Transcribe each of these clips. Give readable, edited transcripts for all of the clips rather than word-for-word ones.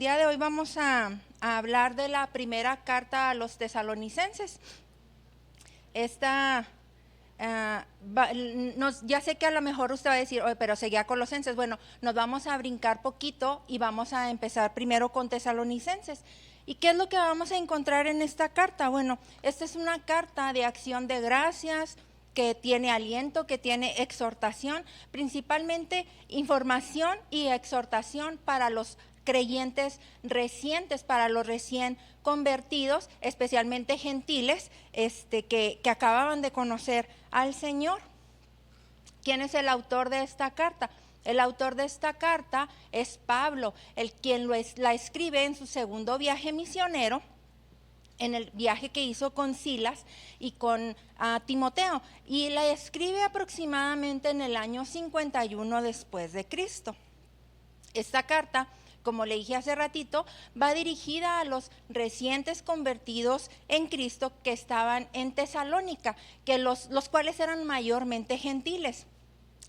El día de hoy vamos a hablar de la primera carta a los tesalonicenses. Esta, ya sé que a lo mejor usted va a decir, oye, pero seguía Colosenses. Bueno, nos vamos a brincar poquito y vamos a empezar primero con tesalonicenses. ¿Y qué es lo que vamos a encontrar en esta carta? Bueno, esta es una carta de acción de gracias, que tiene aliento, que tiene exhortación, principalmente información y exhortación para los creyentes recientes, para los recién convertidos, especialmente gentiles, que acababan de conocer al Señor. ¿Quién es el autor de esta carta? El autor de esta carta es Pablo, quien la escribe en su segundo viaje misionero, en el viaje que hizo con Silas y con Timoteo, y la escribe aproximadamente en el año 51 después de Cristo. Esta carta, como le dije hace ratito, va dirigida a los recientes convertidos en Cristo que estaban en Tesalónica, que los cuales eran mayormente gentiles.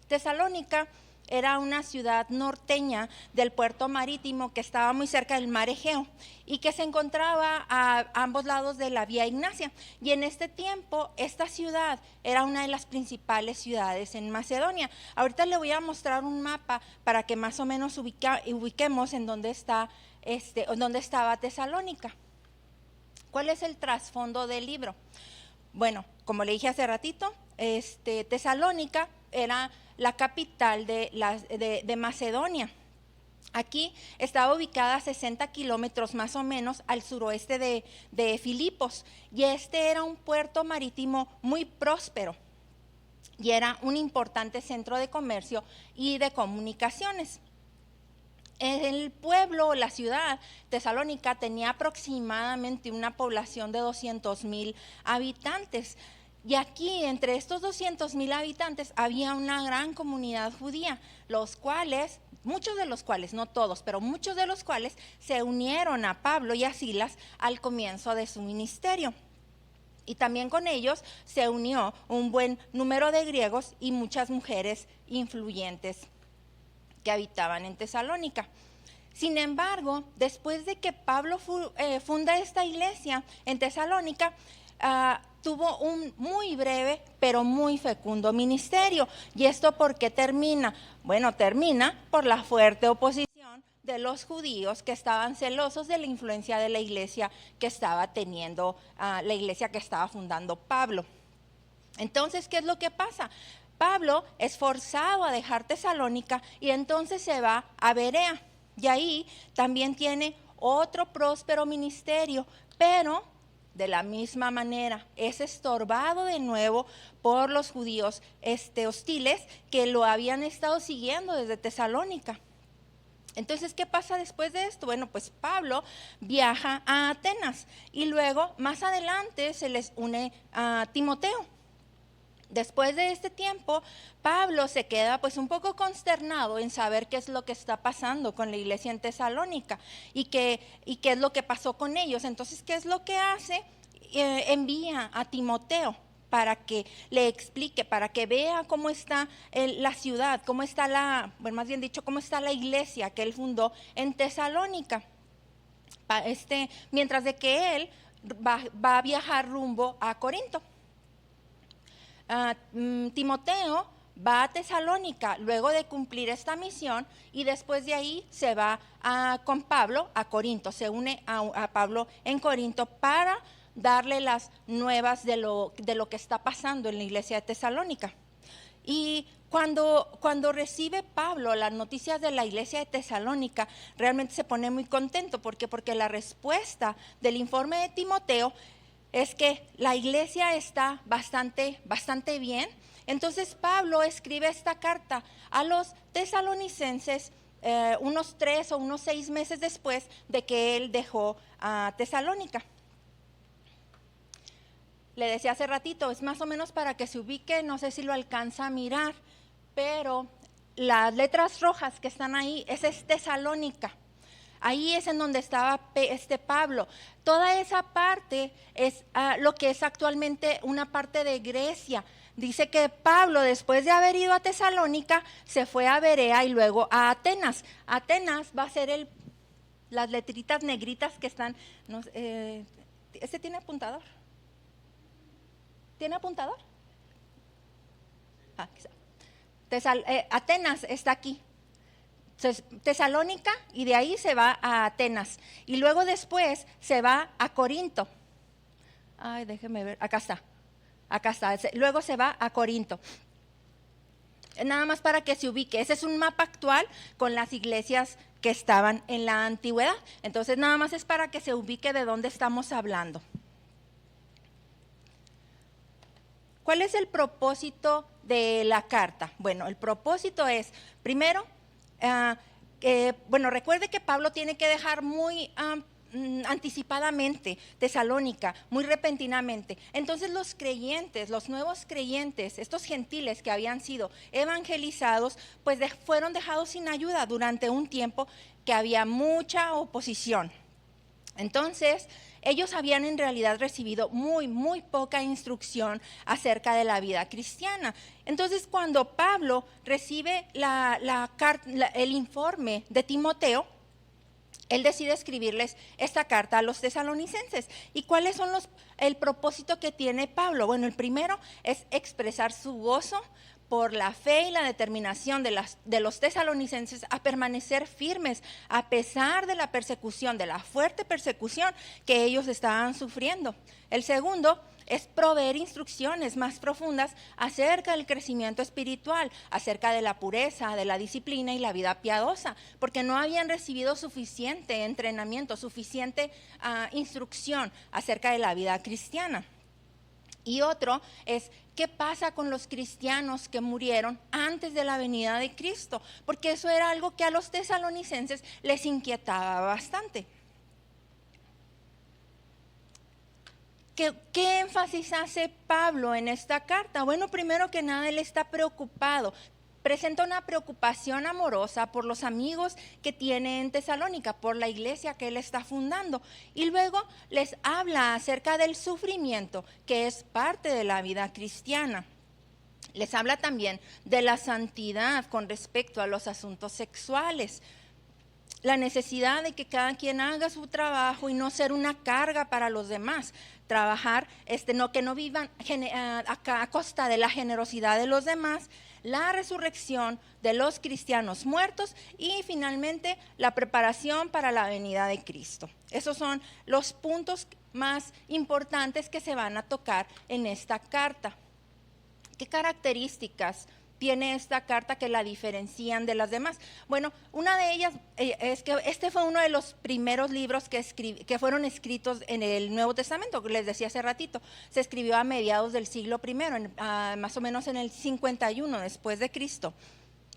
Tesalónica era una ciudad norteña del puerto marítimo que estaba muy cerca del mar Egeo y que se encontraba a ambos lados de la vía Ignacia. Y en este tiempo, esta ciudad era una de las principales ciudades en Macedonia. Ahorita le voy a mostrar un mapa para que más o menos ubiquemos en dónde estaba Tesalónica. ¿Cuál es el trasfondo del libro? Bueno, como le dije hace ratito, Tesalónica era la capital de Macedonia. Aquí estaba ubicada a 60 kilómetros más o menos al suroeste de Filipos, y era un puerto marítimo muy próspero y era un importante centro de comercio y de comunicaciones. El pueblo, la ciudad, Tesalónica, tenía aproximadamente una población de 200,000 habitantes. Y aquí, entre estos 200,000 habitantes, había una gran comunidad judía, muchos de los cuales, no todos, pero muchos de los cuales se unieron a Pablo y a Silas al comienzo de su ministerio. Y también con ellos se unió un buen número de griegos y muchas mujeres influyentes que habitaban en Tesalónica. Sin embargo, después de que Pablo funda esta iglesia en Tesalónica, tuvo un muy breve pero muy fecundo ministerio. ¿Y esto por qué termina? Bueno, termina por la fuerte oposición de los judíos que estaban celosos de la influencia de la iglesia que estaba teniendo, la iglesia que estaba fundando Pablo. Entonces, ¿qué es lo que pasa? Pablo es forzado a dejar Tesalónica y entonces se va a Berea. Y ahí también tiene otro próspero ministerio, pero de la misma manera es estorbado de nuevo por los judíos hostiles que lo habían estado siguiendo desde Tesalónica. Entonces, ¿qué pasa después de esto? Bueno, pues Pablo viaja a Atenas y luego más adelante se les une a Timoteo. Después de este tiempo, Pablo se queda pues un poco consternado en saber qué es lo que está pasando con la iglesia en Tesalónica y qué es lo que pasó con ellos. Entonces, ¿qué es lo que hace? Envía a Timoteo para que le explique, para que vea cómo está la ciudad, cómo está más bien dicho, cómo está la iglesia que él fundó en Tesalónica. Mientras de que él va a viajar rumbo a Corinto. Timoteo va a Tesalónica luego de cumplir esta misión y después de ahí se va con Pablo a Corinto, se une a Pablo en Corinto para darle las nuevas de lo que está pasando en la iglesia de Tesalónica. Y cuando recibe Pablo las noticias de la iglesia de Tesalónica, realmente se pone muy contento. ¿Por qué? Porque la respuesta del informe de Timoteo es que la iglesia está bastante bien. Entonces Pablo escribe esta carta a los tesalonicenses unos 3 o unos 6 meses después de que él dejó a Tesalónica. Le decía hace ratito, es más o menos para que se ubique, no sé si lo alcanza a mirar, pero las letras rojas que están ahí, esa es Tesalónica. Ahí es en donde estaba Pablo. Toda esa parte es lo que es actualmente una parte de Grecia. Dice que Pablo, después de haber ido a Tesalónica, se fue a Berea y luego a Atenas. Atenas va a ser las letritas negritas que están, no, ¿este tiene apuntador? ¿Tiene apuntador? Ah, Atenas está aquí. Tesalónica, y de ahí se va a Atenas. Y luego después se va a Corinto. Ay, déjeme ver, acá está. Luego se va a Corinto. Nada más para que se ubique. Ese es un mapa actual con las iglesias que estaban en la antigüedad. Entonces nada más es para que se ubique de dónde estamos hablando. ¿Cuál es el propósito de la carta? Bueno, el propósito es, primero, recuerde que Pablo tiene que dejar muy anticipadamente Tesalónica, muy repentinamente. Entonces los creyentes, los nuevos creyentes, estos gentiles que habían sido evangelizados, pues fueron dejados sin ayuda durante un tiempo que había mucha oposición. Entonces, ellos habían en realidad recibido muy poca instrucción acerca de la vida cristiana. Entonces, cuando Pablo recibe el informe de Timoteo, él decide escribirles esta carta a los tesalonicenses. ¿Y cuáles son el propósito que tiene Pablo? Bueno, el primero es expresar su gozo por la fe y la determinación de los tesalonicenses a permanecer firmes a pesar de la persecución, de la fuerte persecución que ellos estaban sufriendo. El segundo es proveer instrucciones más profundas acerca del crecimiento espiritual, acerca de la pureza, de la disciplina y la vida piadosa, porque no habían recibido suficiente entrenamiento, suficiente instrucción acerca de la vida cristiana. Y otro es, ¿qué pasa con los cristianos que murieron antes de la venida de Cristo? Porque eso era algo que a los tesalonicenses les inquietaba bastante. ¿Qué énfasis hace Pablo en esta carta? Bueno, primero que nada, él está preocupado. Presenta una preocupación amorosa por los amigos que tiene en Tesalónica, por la iglesia que él está fundando. Y luego les habla acerca del sufrimiento, que es parte de la vida cristiana. Les habla también de la santidad con respecto a los asuntos sexuales. La necesidad de que cada quien haga su trabajo y no ser una carga para los demás. Trabajar, que no vivan a costa de la generosidad de los demás, la resurrección de los cristianos muertos y finalmente la preparación para la venida de Cristo. Esos son los puntos más importantes que se van a tocar en esta carta. ¿Qué características tiene esta carta que la diferencian de las demás? Bueno, una de ellas es que este fue uno de los primeros libros que fueron escritos en el Nuevo Testamento, que les decía hace ratito. Se escribió a mediados del siglo I, más o menos en el 51 después de Cristo.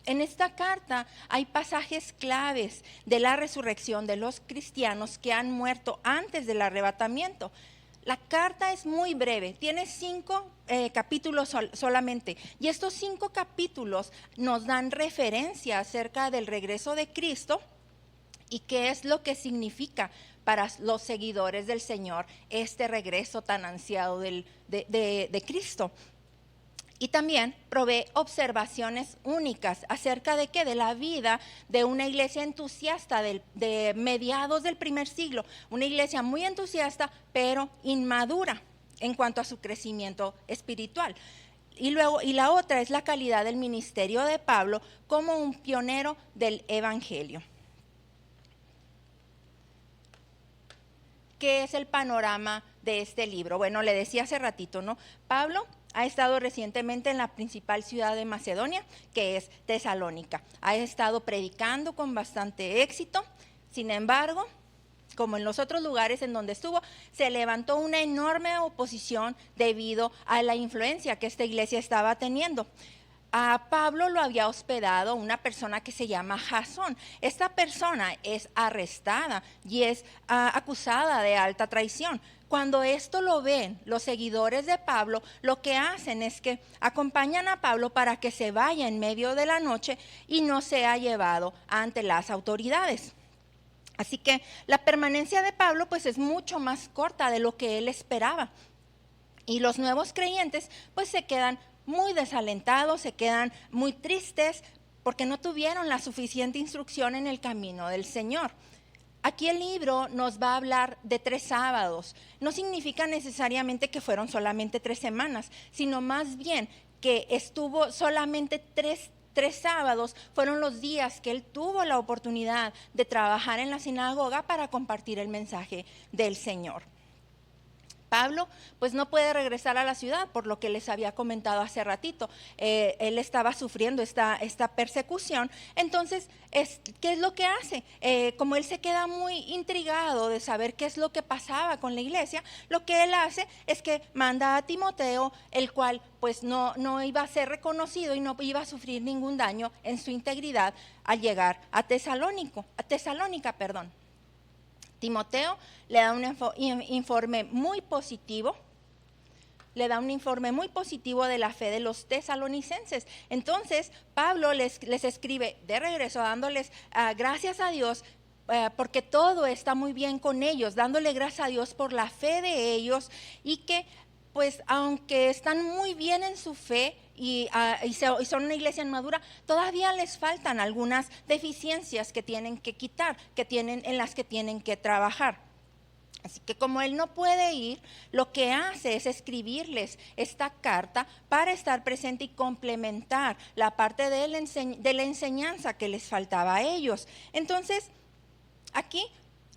En esta carta hay pasajes claves de la resurrección de los cristianos que han muerto antes del arrebatamiento. La carta es muy breve, tiene 5 capítulos solamente, y estos 5 capítulos nos dan referencia acerca del regreso de Cristo y qué es lo que significa para los seguidores del Señor este regreso tan ansiado de Cristo. Y también provee observaciones únicas acerca de qué, de la vida de una iglesia entusiasta de mediados del primer siglo, una iglesia muy entusiasta pero inmadura en cuanto a su crecimiento espiritual. Y la otra es la calidad del ministerio de Pablo como un pionero del evangelio. ¿Qué es el panorama de este libro? Bueno, le decía hace ratito, ¿no? Pablo ha estado recientemente en la principal ciudad de Macedonia, que es Tesalónica. Ha estado predicando con bastante éxito. Sin embargo, como en los otros lugares en donde estuvo, se levantó una enorme oposición debido a la influencia que esta iglesia estaba teniendo. A Pablo lo había hospedado una persona que se llama Jasón. Esta persona es arrestada y es acusada de alta traición. Cuando esto lo ven los seguidores de Pablo, lo que hacen es que acompañan a Pablo para que se vaya en medio de la noche y no sea llevado ante las autoridades. Así que la permanencia de Pablo pues es mucho más corta de lo que él esperaba. Y los nuevos creyentes pues se quedan muy desalentados, se quedan muy tristes porque no tuvieron la suficiente instrucción en el camino del Señor. Aquí el libro nos va a hablar de 3 sábados. No significa necesariamente que fueron solamente 3 semanas, sino más bien que estuvo solamente tres sábados, fueron los días que él tuvo la oportunidad de trabajar en la sinagoga para compartir el mensaje del Señor. Pablo pues no puede regresar a la ciudad, por lo que les había comentado hace ratito. Él estaba sufriendo esta persecución. Entonces, ¿qué es lo que hace? Como él se queda muy intrigado de saber qué es lo que pasaba con la iglesia, lo que él hace es que manda a Timoteo, el cual pues no iba a ser reconocido y no iba a sufrir ningún daño en su integridad al llegar a Tesalónica. Timoteo le da un informe muy positivo, de la fe de los tesalonicenses. Entonces, Pablo les escribe de regreso dándoles gracias a Dios porque todo está muy bien con ellos, dándole gracias a Dios por la fe de ellos y que pues aunque están muy bien en su fe y son una iglesia madura, todavía les faltan algunas deficiencias que tienen que quitar, en las que tienen que trabajar. Así que como él no puede ir, lo que hace es escribirles esta carta para estar presente y complementar la parte de la enseñanza que les faltaba a ellos. Entonces, aquí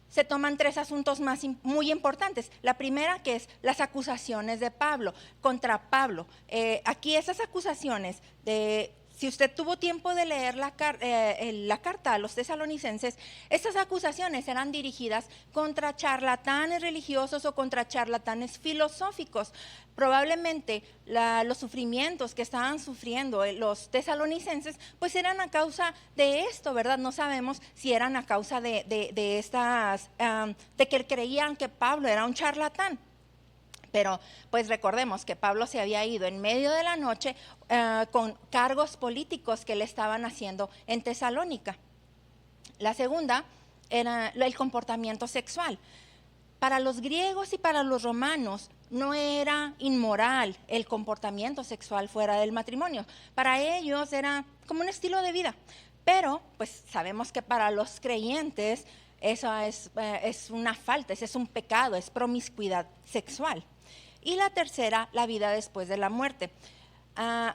se toman 3 asuntos muy importantes. La primera, que es las acusaciones de Pablo, contra Pablo. Aquí esas acusaciones si usted tuvo tiempo de leer la carta a los tesalonicenses, estas acusaciones eran dirigidas contra charlatanes religiosos o contra charlatanes filosóficos. Probablemente los sufrimientos que estaban sufriendo los tesalonicenses, pues eran a causa de esto, ¿verdad? No sabemos si eran a causa de que creían que Pablo era un charlatán. Pero pues recordemos que Pablo se había ido en medio de la noche con cargos políticos que le estaban haciendo en Tesalónica. La segunda era el comportamiento sexual. Para los griegos y para los romanos no era inmoral el comportamiento sexual fuera del matrimonio. Para ellos era como un estilo de vida. Pero pues sabemos que para los creyentes eso es una falta, ese es un pecado, es promiscuidad sexual. Y la tercera, la vida después de la muerte.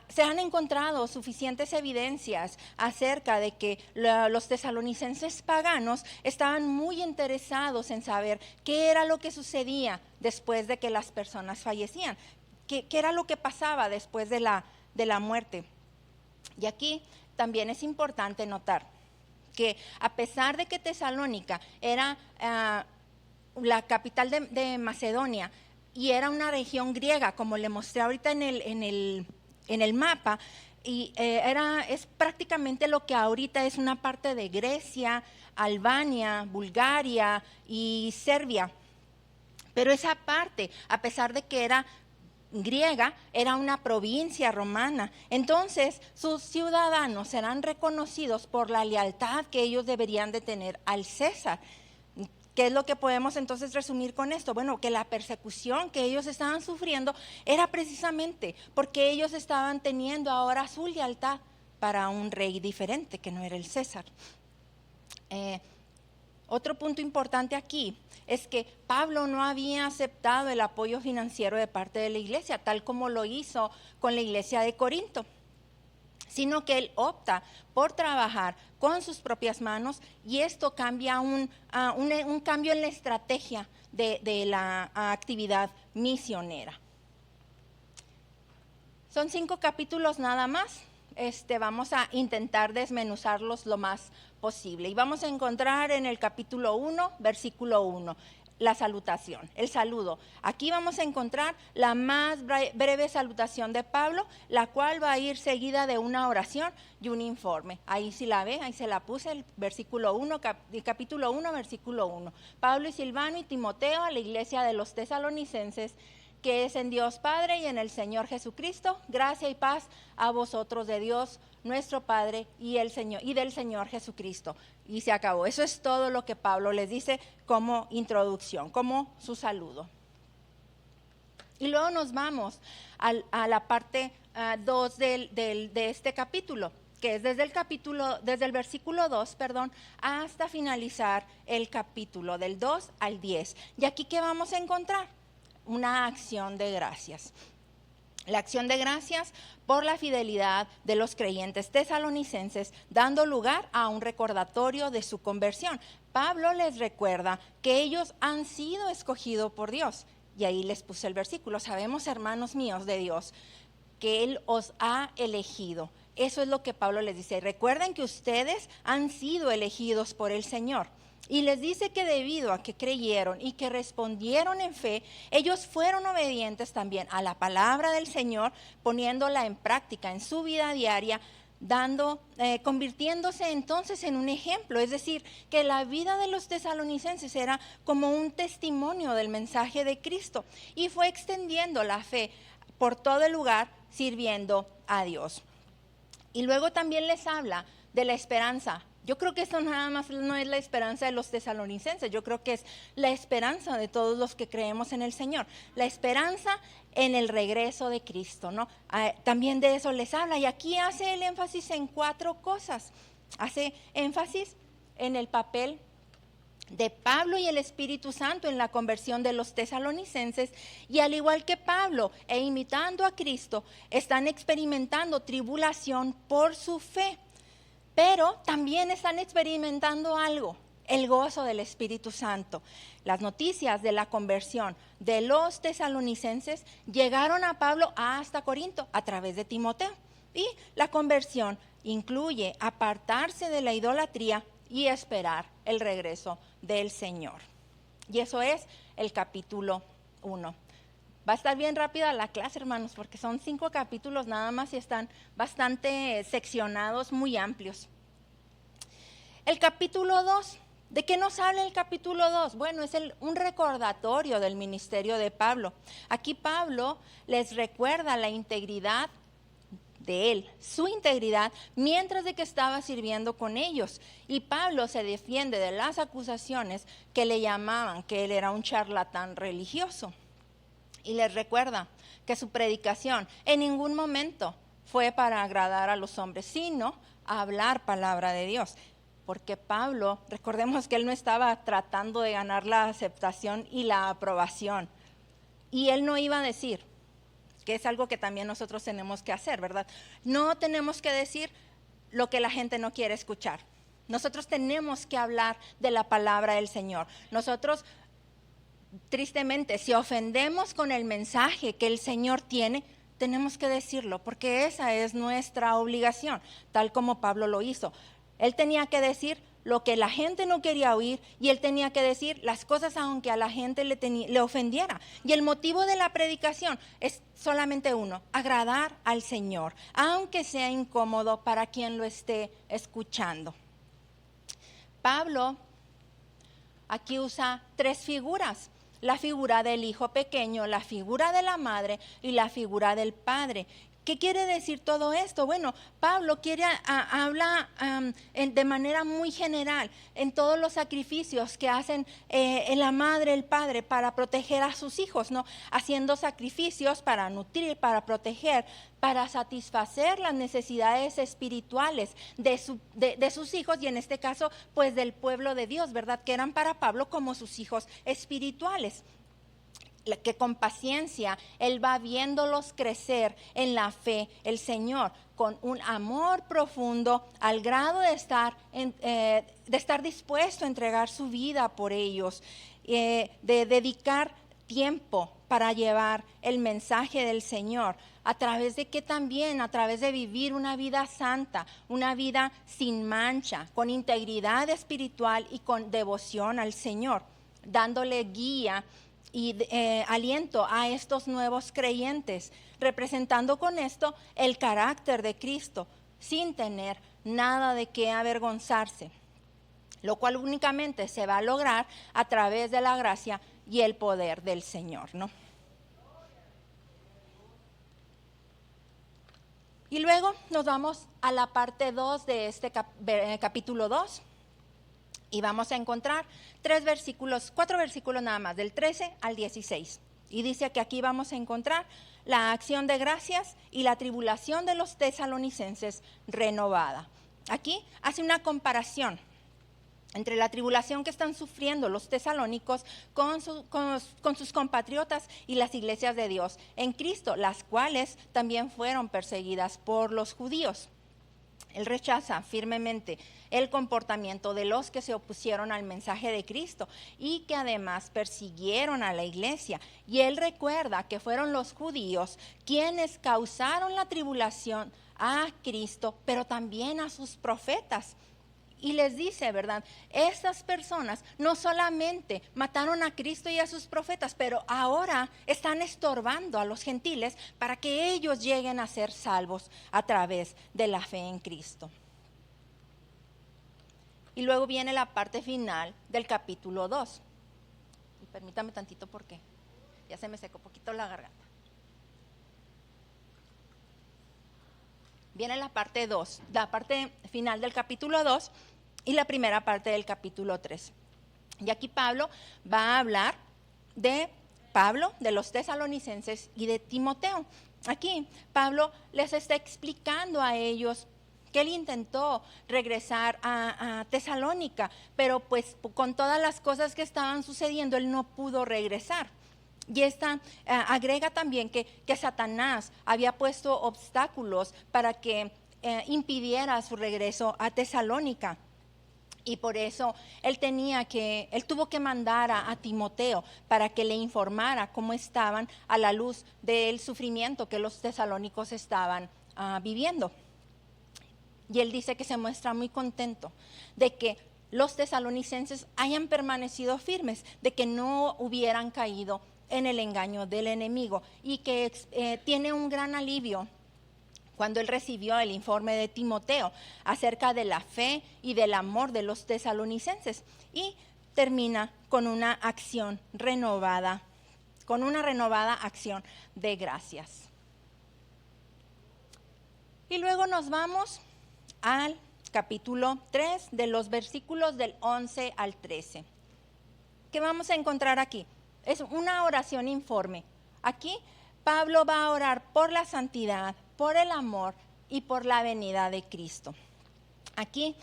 Se han encontrado suficientes evidencias acerca de que los tesalonicenses paganos estaban muy interesados en saber qué era lo que sucedía después de que las personas fallecían, qué era lo que pasaba después de la muerte. Y aquí también es importante notar que a pesar de que Tesalónica era la capital de Macedonia y era una región griega, como le mostré ahorita en el mapa, y es prácticamente lo que ahorita es una parte de Grecia, Albania, Bulgaria y Serbia. Pero esa parte, a pesar de que era griega, era una provincia romana. Entonces, sus ciudadanos serán reconocidos por la lealtad que ellos deberían de tener al César. ¿Qué es lo que podemos entonces resumir con esto? Bueno, que la persecución que ellos estaban sufriendo era precisamente porque ellos estaban teniendo ahora su lealtad para un rey diferente, que no era el César. Otro punto importante aquí es que Pablo no había aceptado el apoyo financiero de parte de la iglesia, tal como lo hizo con la iglesia de Corinto, sino que él opta por trabajar con sus propias manos, y esto cambia un cambio en la estrategia de la actividad misionera. Son 5 capítulos nada más. Vamos a intentar desmenuzarlos lo más posible. Y vamos a encontrar en el capítulo 1, versículo 1, la salutación, el saludo. Aquí vamos a encontrar la más breve salutación de Pablo, la cual va a ir seguida de una oración y un informe. Ahí sí la ve, ahí se la puse, el versículo 1, capítulo 1, versículo 1. Pablo y Silvano y Timoteo a la iglesia de los tesalonicenses, que es en Dios Padre y en el Señor Jesucristo, gracia y paz a vosotros de Dios nuestro Padre y del Señor Jesucristo. Y se acabó. Eso es todo lo que Pablo les dice como introducción, como su saludo. Y luego nos vamos a la parte 2 de este capítulo, que es desde el versículo 2, hasta finalizar el capítulo, del 2 al 10. Y aquí, ¿qué vamos a encontrar? Una acción de gracias. La acción de gracias por la fidelidad de los creyentes tesalonicenses, dando lugar a un recordatorio de su conversión. Pablo les recuerda que ellos han sido escogidos por Dios. Y ahí les puse el versículo. Sabemos, hermanos míos de Dios, que Él os ha elegido. Eso es lo que Pablo les dice. Recuerden que ustedes han sido elegidos por el Señor. Y les dice que debido a que creyeron y que respondieron en fe, ellos fueron obedientes también a la palabra del Señor, poniéndola en práctica en su vida diaria, convirtiéndose entonces en un ejemplo. Es decir, que la vida de los tesalonicenses era como un testimonio del mensaje de Cristo y fue extendiendo la fe por todo el lugar, sirviendo a Dios. Y luego también les habla de la esperanza. Yo creo que esto nada más no es la esperanza de los tesalonicenses, yo creo que es la esperanza de todos los que creemos en el Señor, la esperanza en el regreso de Cristo, ¿no? También de eso les habla, y aquí hace el énfasis en 4 cosas. Hace énfasis en el papel de Pablo y el Espíritu Santo en la conversión de los tesalonicenses, y al igual que Pablo, e imitando a Cristo, están experimentando tribulación por su fe. Pero también están experimentando algo, el gozo del Espíritu Santo. Las noticias de la conversión de los tesalonicenses llegaron a Pablo hasta Corinto a través de Timoteo. Y la conversión incluye apartarse de la idolatría y esperar el regreso del Señor. Y eso es el capítulo 1. Va a estar bien rápida la clase, hermanos, porque son 5 capítulos nada más y están bastante seccionados, muy amplios. El capítulo 2, ¿de qué nos habla el capítulo 2? Bueno, es un recordatorio del ministerio de Pablo. Aquí Pablo les recuerda la integridad de él, su integridad, mientras de que estaba sirviendo con ellos. Y Pablo se defiende de las acusaciones que le llamaban que él era un charlatán religioso. Y les recuerda que su predicación en ningún momento fue para agradar a los hombres, sino a hablar palabra de Dios. Porque Pablo, recordemos que él no estaba tratando de ganar la aceptación y la aprobación. Y él no iba a decir, que es algo que también nosotros tenemos que hacer, ¿verdad? No tenemos que decir lo que la gente no quiere escuchar. Nosotros tenemos que hablar de la palabra del Señor. Nosotros, tristemente, si ofendemos con el mensaje que el Señor tiene, tenemos que decirlo, porque esa es nuestra obligación, tal como Pablo lo hizo. Él tenía que decir lo que la gente no quería oír, y él tenía que decir las cosas aunque a la gente le ofendiera. Y el motivo de la predicación es solamente uno: agradar al Señor, aunque sea incómodo para quien lo esté escuchando. Pablo aquí usa 3 figuras: la figura del hijo pequeño, la figura de la madre y la figura del padre. ¿Qué quiere decir todo esto? Bueno, Pablo habla de manera muy general en todos los sacrificios que hacen la madre, el padre, para proteger a sus hijos, ¿no? Haciendo sacrificios para nutrir, para proteger, para satisfacer las necesidades espirituales de sus hijos, y en este caso, pues del pueblo de Dios, ¿verdad? Que eran para Pablo como sus hijos espirituales. Que con paciencia él va viéndolos crecer en la fe, el Señor, con un amor profundo, al grado de estar dispuesto a entregar su vida por ellos, de dedicar tiempo para llevar el mensaje del Señor, a través de que también, a través de vivir una vida santa, una vida sin mancha, con integridad espiritual y con devoción al Señor, dándole guía y aliento a estos nuevos creyentes, representando con esto el carácter de Cristo, sin tener nada de qué avergonzarse, lo cual únicamente se va a lograr a través de la gracia y el poder del Señor, ¿no? Y luego nos vamos a la parte 2 de este capítulo 2. Y vamos a encontrar 4 versículos nada más, del 13 al 16. Y dice que aquí vamos a encontrar la acción de gracias y la tribulación de los tesalonicenses renovada. Aquí hace una comparación entre la tribulación que están sufriendo los tesalónicos con sus compatriotas y las iglesias de Dios en Cristo, las cuales también fueron perseguidas por los judíos. Él rechaza firmemente el comportamiento de los que se opusieron al mensaje de Cristo y que además persiguieron a la iglesia. Y él recuerda que fueron los judíos quienes causaron la tribulación a Cristo, pero también a sus profetas. Y les dice, ¿verdad? Estas personas no solamente mataron a Cristo y a sus profetas, pero ahora están estorbando a los gentiles para que ellos lleguen a ser salvos a través de la fe en Cristo. Y luego viene la parte final del capítulo 2. Y permítame tantito porque ya se me secó un poquito la garganta. Viene la parte 2, la parte final del capítulo 2 y la primera parte del capítulo 3. Y aquí Pablo va a hablar de los tesalonicenses y de Timoteo. Aquí Pablo les está explicando a ellos que él intentó regresar a Tesalónica, pero pues con todas las cosas que estaban sucediendo, él no pudo regresar. Y agrega también que Satanás había puesto obstáculos para que impidiera su regreso a Tesalónica. Y por eso él tuvo que mandar a Timoteo para que le informara cómo estaban a la luz del sufrimiento que los tesalónicos estaban viviendo. Y él dice que se muestra muy contento de que los tesalonicenses hayan permanecido firmes, de que no hubieran caído en el engaño del enemigo, y que tiene un gran alivio cuando él recibió el informe de Timoteo acerca de la fe y del amor de los tesalonicenses, y termina con una acción renovada, con una renovada acción de gracias. Y luego nos vamos al capítulo 3, de los versículos del 11 al 13. ¿Qué vamos a encontrar aquí? Es una oración informe. Aquí Pablo va a orar por la santidad, por el amor y por la venida de Cristo. Aquí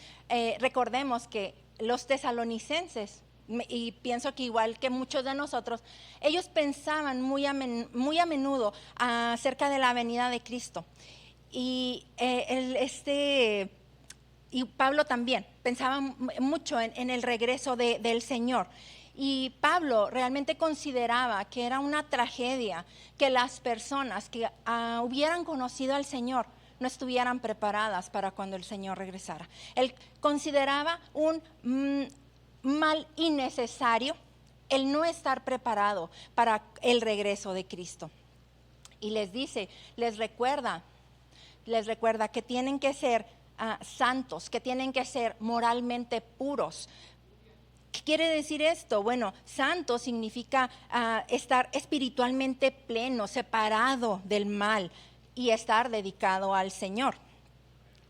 recordemos que los tesalonicenses, y pienso que igual que muchos de nosotros, ellos pensaban muy a menudo acerca de la venida de Cristo. Y Pablo también pensaba mucho en el regreso del Señor. Y Pablo realmente consideraba que era una tragedia que las personas que hubieran conocido al Señor no estuvieran preparadas para cuando el Señor regresara. Él consideraba un mal innecesario el no estar preparado para el regreso de Cristo. Y les recuerda que tienen que ser santos, que tienen que ser moralmente puros. ¿Qué quiere decir esto? Bueno, santo significa estar espiritualmente pleno, separado del mal y estar dedicado al Señor.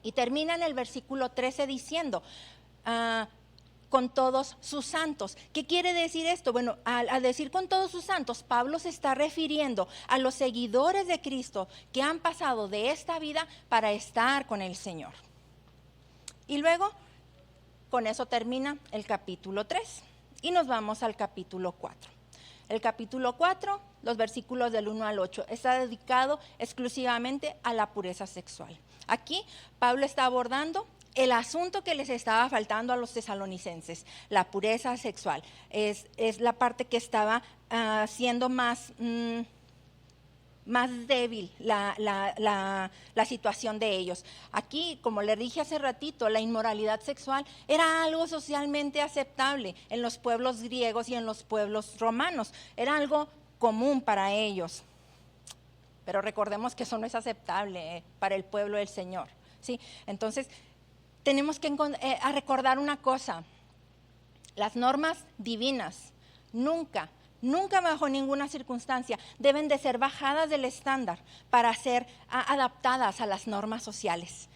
Y termina en el versículo 13 diciendo, con todos sus santos. ¿Qué quiere decir esto? Bueno, al decir con todos sus santos, Pablo se está refiriendo a los seguidores de Cristo que han pasado de esta vida para estar con el Señor. Y luego, con eso termina el capítulo 3 y nos vamos al capítulo 4. El capítulo 4, los versículos del 1 al 8, está dedicado exclusivamente a la pureza sexual. Aquí Pablo está abordando el asunto que les estaba faltando a los tesalonicenses, la pureza sexual. Es la parte que estaba siendo más débil la situación de ellos. Aquí, como le dije hace ratito, la inmoralidad sexual era algo socialmente aceptable en los pueblos griegos y en los pueblos romanos. Era algo común para ellos. Pero recordemos que eso no es aceptable para el pueblo del Señor, ¿sí? Entonces, tenemos que recordar una cosa: las normas divinas nunca bajo ninguna circunstancia deben de ser bajadas del estándar para ser adaptadas a las normas sociales.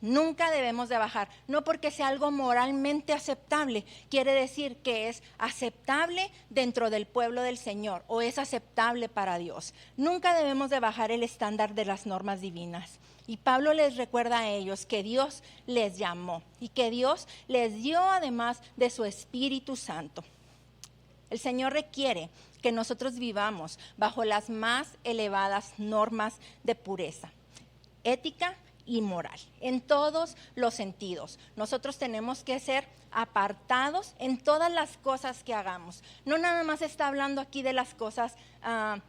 Nunca debemos de bajar, no porque sea algo moralmente aceptable, quiere decir que es aceptable dentro del pueblo del Señor o es aceptable para Dios. Nunca debemos de bajar el estándar de las normas divinas. Y Pablo les recuerda a ellos que Dios les llamó y que Dios les dio además de su Espíritu Santo. El Señor requiere que nosotros vivamos bajo las más elevadas normas de pureza, ética y moral, en todos los sentidos. Nosotros tenemos que ser apartados en todas las cosas que hagamos. No nada más está hablando aquí de las cosas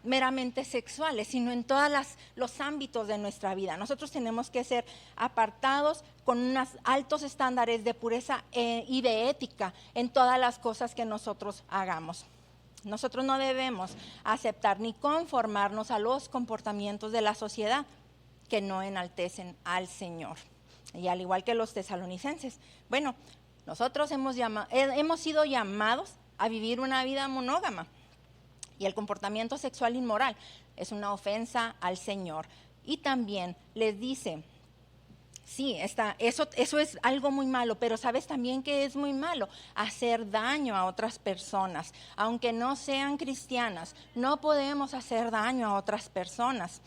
meramente sexuales, sino en todos los ámbitos de nuestra vida. Nosotros tenemos que ser apartados con unos altos estándares de pureza y de ética en todas las cosas que nosotros hagamos. Nosotros no debemos aceptar ni conformarnos a los comportamientos de la sociedad que no enaltecen al Señor. Y al igual que los tesalonicenses. Bueno, nosotros hemos sido llamados a vivir una vida monógama. Y el comportamiento sexual inmoral es una ofensa al Señor. Y también les dice, sí, eso es algo muy malo, pero ¿sabes también que es muy malo? Hacer daño a otras personas. Aunque no sean cristianas, no podemos hacer daño a otras personas.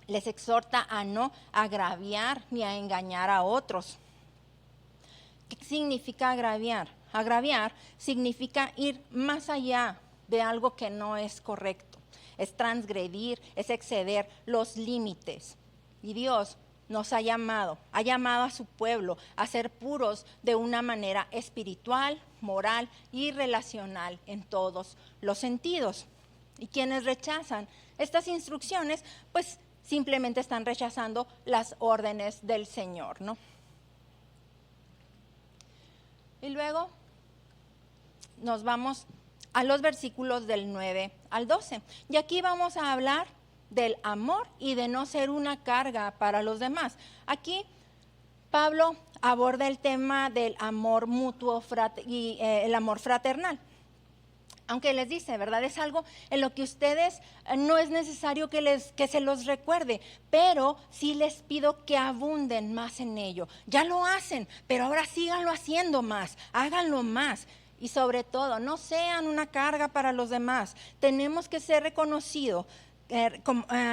Les exhorta a no agraviar ni a engañar a otros. ¿Qué significa agraviar? Agraviar significa ir más allá de algo que no es correcto. Es transgredir, es exceder los límites. Y Dios nos ha llamado a su pueblo a ser puros de una manera espiritual, moral y relacional en todos los sentidos. Y quienes rechazan estas instrucciones, pues simplemente están rechazando las órdenes del Señor, ¿no? Y luego nos vamos a los versículos del 9 al 12. Y aquí vamos a hablar del amor y de no ser una carga para los demás. Aquí Pablo aborda el tema del amor mutuo y el amor fraternal. Aunque les dice, ¿verdad? Es algo en lo que ustedes no es necesario que se los recuerde, pero sí les pido que abunden más en ello. Ya lo hacen, pero ahora síganlo haciendo más, háganlo más. Y sobre todo, no sean una carga para los demás. Tenemos que ser reconocidos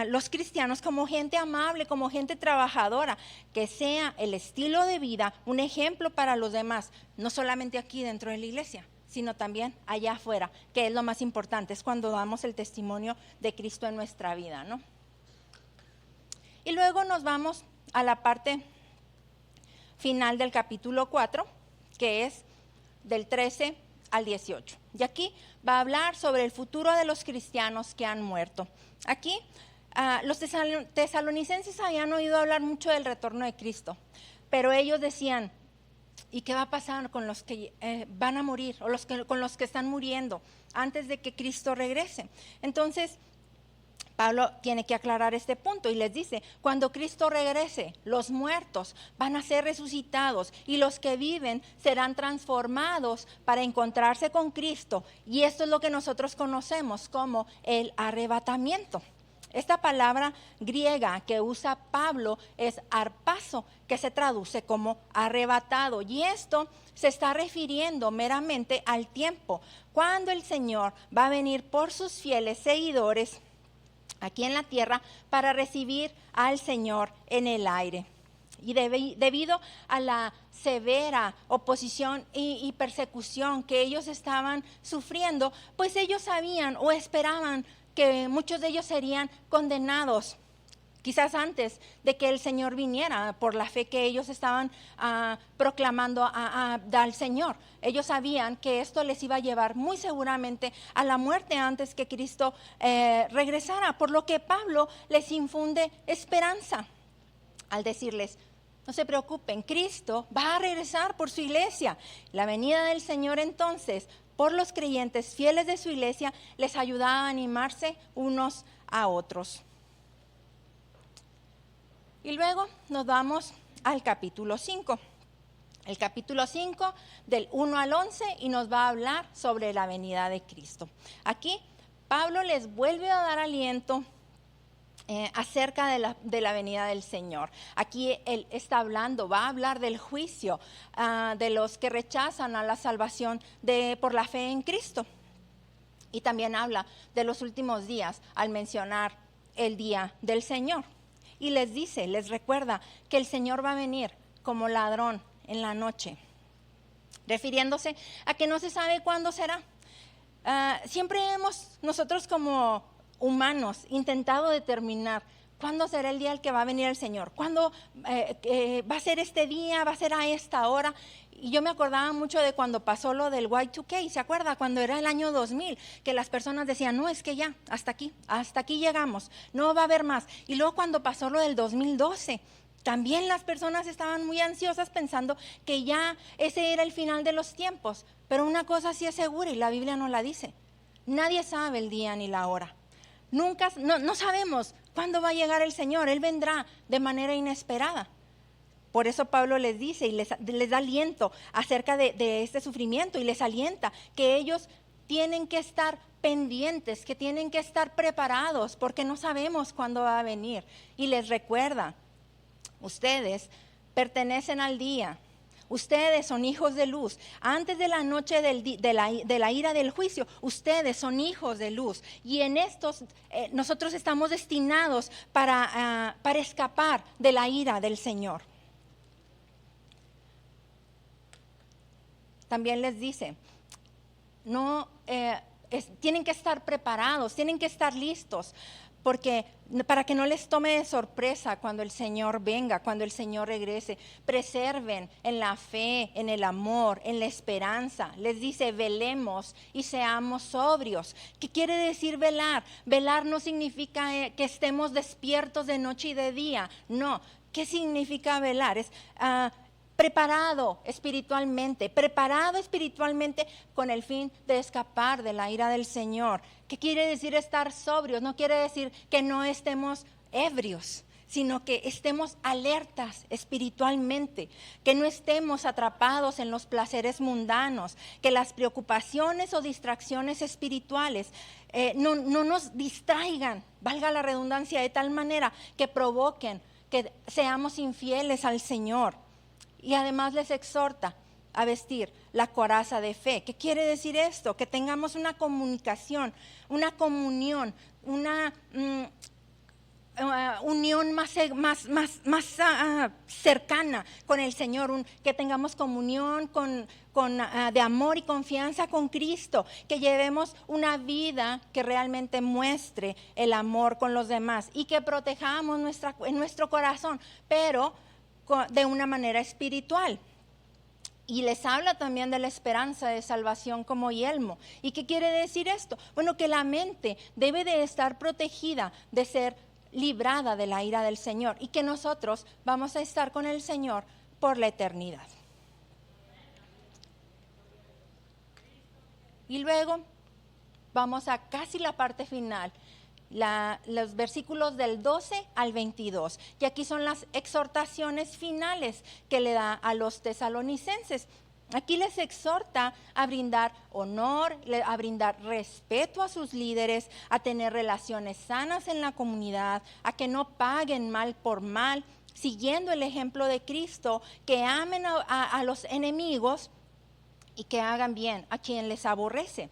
los cristianos como gente amable, como gente trabajadora, que sea el estilo de vida un ejemplo para los demás, no solamente aquí dentro de la iglesia, sino también allá afuera, que es lo más importante, es cuando damos el testimonio de Cristo en nuestra vida, ¿no? Y luego nos vamos a la parte final del capítulo 4, que es del 13 al 18. Y aquí va a hablar sobre el futuro de los cristianos que han muerto. Aquí los tesalonicenses habían oído hablar mucho del retorno de Cristo, pero ellos decían, ¿y qué va a pasar con los que van a morir o con los que están muriendo antes de que Cristo regrese? Entonces, Pablo tiene que aclarar este punto y les dice, cuando Cristo regrese, los muertos van a ser resucitados y los que viven serán transformados para encontrarse con Cristo. Y esto es lo que nosotros conocemos como el arrebatamiento. Esta palabra griega que usa Pablo es harpazo, que se traduce como arrebatado. Y esto se está refiriendo meramente al tiempo, cuando el Señor va a venir por sus fieles seguidores aquí en la tierra para recibir al Señor en el aire. Y debido a la severa oposición y persecución que ellos estaban sufriendo, pues ellos sabían o esperaban que muchos de ellos serían condenados, quizás antes de que el Señor viniera, por la fe que ellos estaban proclamando al Señor. Ellos sabían que esto les iba a llevar muy seguramente a la muerte antes que Cristo regresara, por lo que Pablo les infunde esperanza al decirles, no se preocupen, Cristo va a regresar por su iglesia. La venida del Señor entonces, por los creyentes fieles de su iglesia, les ayuda a animarse unos a otros. Y luego nos vamos al capítulo 5. El capítulo 5 del 1 al 11 y nos va a hablar sobre la venida de Cristo. Aquí Pablo les vuelve a dar aliento acerca de la venida del Señor. Aquí él está hablando, va a hablar del juicio de los que rechazan a la salvación por la fe en Cristo. Y también habla de los últimos días al mencionar el día del Señor. Y les dice, les recuerda que el Señor va a venir como ladrón en la noche, refiriéndose a que no se sabe cuándo será. Siempre hemos nosotros como humanos intentado determinar cuándo será el día al que va a venir el Señor, cuándo va a ser este día, va a ser a esta hora. Y yo me acordaba mucho de cuando pasó lo del Y2K, ¿se acuerda? Cuando era el año 2000, que las personas decían, no, es que ya, hasta aquí llegamos, no va a haber más. Y luego cuando pasó lo del 2012, también las personas estaban muy ansiosas pensando que ya ese era el final de los tiempos. Pero una cosa sí es segura y la Biblia nos la dice: nadie sabe el día ni la hora. No sabemos cuándo va a llegar el Señor. Él vendrá de manera inesperada. Por eso Pablo les dice y les da aliento acerca de este sufrimiento, y les alienta que ellos tienen que estar pendientes, que tienen que estar preparados, porque no sabemos cuándo va a venir. Y les recuerda: ustedes pertenecen al día. Ustedes son hijos de luz. Antes de la noche de la ira del juicio, ustedes son hijos de luz. Y en estos nosotros estamos destinados para escapar de la ira del Señor. También les dice, tienen que estar preparados, tienen que estar listos, porque para que no les tome de sorpresa cuando el Señor venga, cuando el Señor regrese. Preserven en la fe, en el amor, en la esperanza. Les dice, velemos y seamos sobrios. ¿Qué quiere decir velar? Velar no significa que estemos despiertos de noche y de día. No. ¿Qué significa velar? Es preparado espiritualmente con el fin de escapar de la ira del Señor. ¿Qué quiere decir estar sobrios? No quiere decir que no estemos ebrios, sino que estemos alertas espiritualmente, que no estemos atrapados en los placeres mundanos, que las preocupaciones o distracciones espirituales no nos distraigan, valga la redundancia, de tal manera que provoquen que seamos infieles al Señor. Y además les exhorta a vestir la coraza de fe. ¿Qué quiere decir esto? Que tengamos una comunicación, una comunión, una unión más cercana con el Señor, que tengamos comunión de amor y confianza con Cristo, que llevemos una vida que realmente muestre el amor con los demás y que protejamos en nuestro corazón, pero de una manera espiritual. Y les habla también de la esperanza de salvación como yelmo. ¿Y qué quiere decir esto? Bueno, que la mente debe de estar protegida de ser librada de la ira del Señor, y que nosotros vamos a estar con el Señor por la eternidad. Y luego vamos a casi la parte final, los versículos del 12 al 22, y aquí son las exhortaciones finales que le da a los tesalonicenses. Aquí les exhorta a brindar honor, a brindar respeto a sus líderes, a tener relaciones sanas en la comunidad, a que no paguen mal por mal, siguiendo el ejemplo de Cristo, que amen a los enemigos y que hagan bien a quien les aborrece,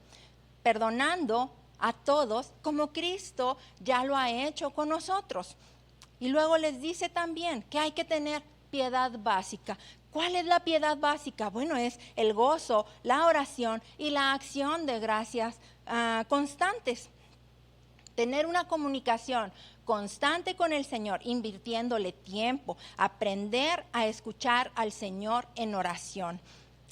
perdonando a todos como Cristo ya lo ha hecho con nosotros. Y luego les dice también que hay que tener piedad básica. ¿Cuál es la piedad básica? Bueno, es el gozo, la oración y la acción de gracias constantes. Tener una comunicación constante con el Señor, invirtiéndole tiempo, aprender a escuchar al Señor en oración.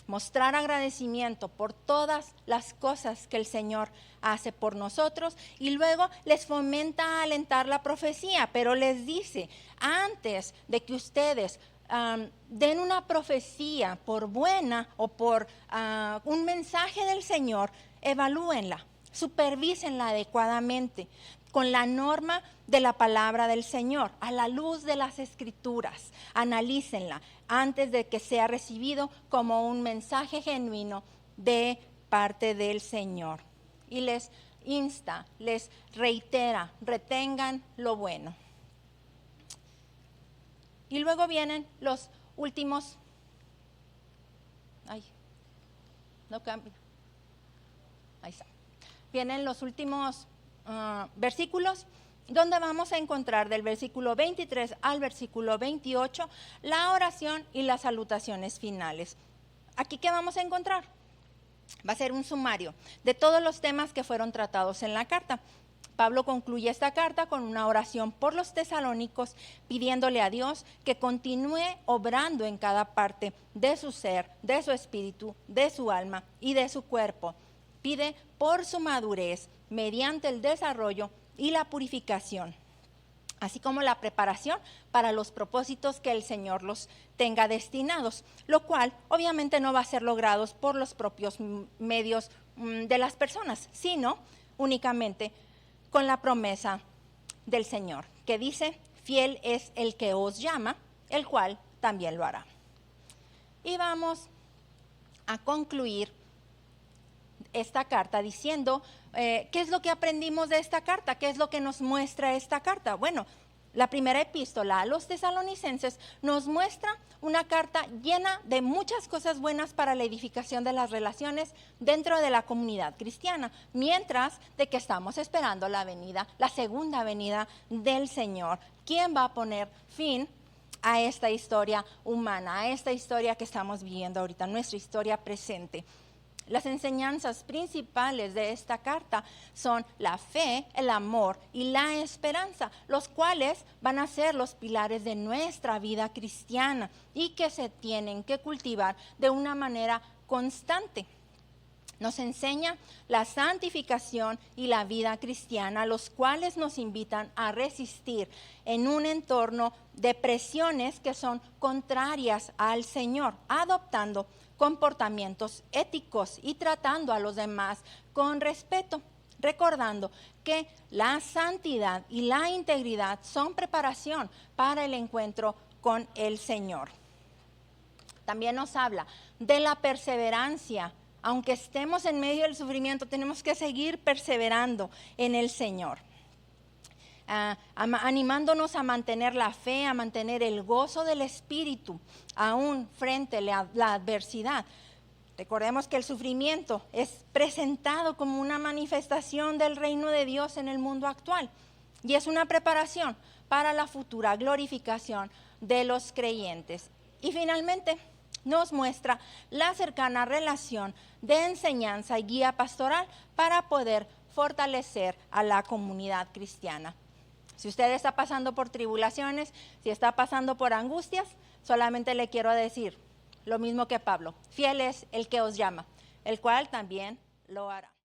Mostrar agradecimiento por todas las cosas que el Señor hace por nosotros, y luego les fomenta a alentar la profecía, pero les dice, antes de que ustedes den una profecía, por buena o por un mensaje del Señor, evalúenla, supervísenla adecuadamente con la norma de la palabra del Señor, a la luz de las Escrituras. Analícenla antes de que sea recibido como un mensaje genuino de parte del Señor. Y les insta, les reitera, retengan lo bueno. Y luego vienen los últimos, no cambia, ahí está. Vienen los últimos versículos, donde vamos a encontrar del versículo 23 al versículo 28 la oración y las salutaciones finales. ¿Aquí qué vamos a encontrar? Va a ser un sumario de todos los temas que fueron tratados en la carta. Pablo concluye esta carta con una oración por los tesalónicos, pidiéndole a Dios que continúe obrando en cada parte de su ser, de su espíritu, de su alma y de su cuerpo. Pide por su madurez mediante el desarrollo y la purificación, así como la preparación para los propósitos que el Señor los tenga destinados, lo cual obviamente no va a ser logrado por los propios medios de las personas, sino únicamente con la promesa del Señor, que dice: fiel es el que os llama, el cual también lo hará. Y vamos a concluir esta carta diciendo ¿qué es lo que aprendimos de esta carta? ¿Qué es lo que nos muestra esta carta? Bueno, la primera epístola a los tesalonicenses nos muestra una carta llena de muchas cosas buenas para la edificación de las relaciones dentro de la comunidad cristiana, mientras de que estamos esperando la segunda venida del Señor, quien va a poner fin a esta historia humana, a esta historia que estamos viviendo ahorita, nuestra historia presente. Las enseñanzas principales de esta carta son la fe, el amor y la esperanza, los cuales van a ser los pilares de nuestra vida cristiana y que se tienen que cultivar de una manera constante. Nos enseña la santificación y la vida cristiana, los cuales nos invitan a resistir en un entorno de presiones que son contrarias al Señor, adoptando comportamientos éticos y tratando a los demás con respeto, recordando que la santidad y la integridad son preparación para el encuentro con el Señor. También nos habla de la perseverancia. Aunque estemos en medio del sufrimiento, tenemos que seguir perseverando en el Señor. Animándonos a mantener la fe, a mantener el gozo del Espíritu, aún frente a la adversidad. Recordemos que el sufrimiento es presentado como una manifestación del reino de Dios en el mundo actual y es una preparación para la futura glorificación de los creyentes. Y finalmente nos muestra la cercana relación de enseñanza y guía pastoral para poder fortalecer a la comunidad cristiana. Si usted está pasando por tribulaciones, si está pasando por angustias, solamente le quiero decir lo mismo que Pablo: fiel es el que os llama, el cual también lo hará.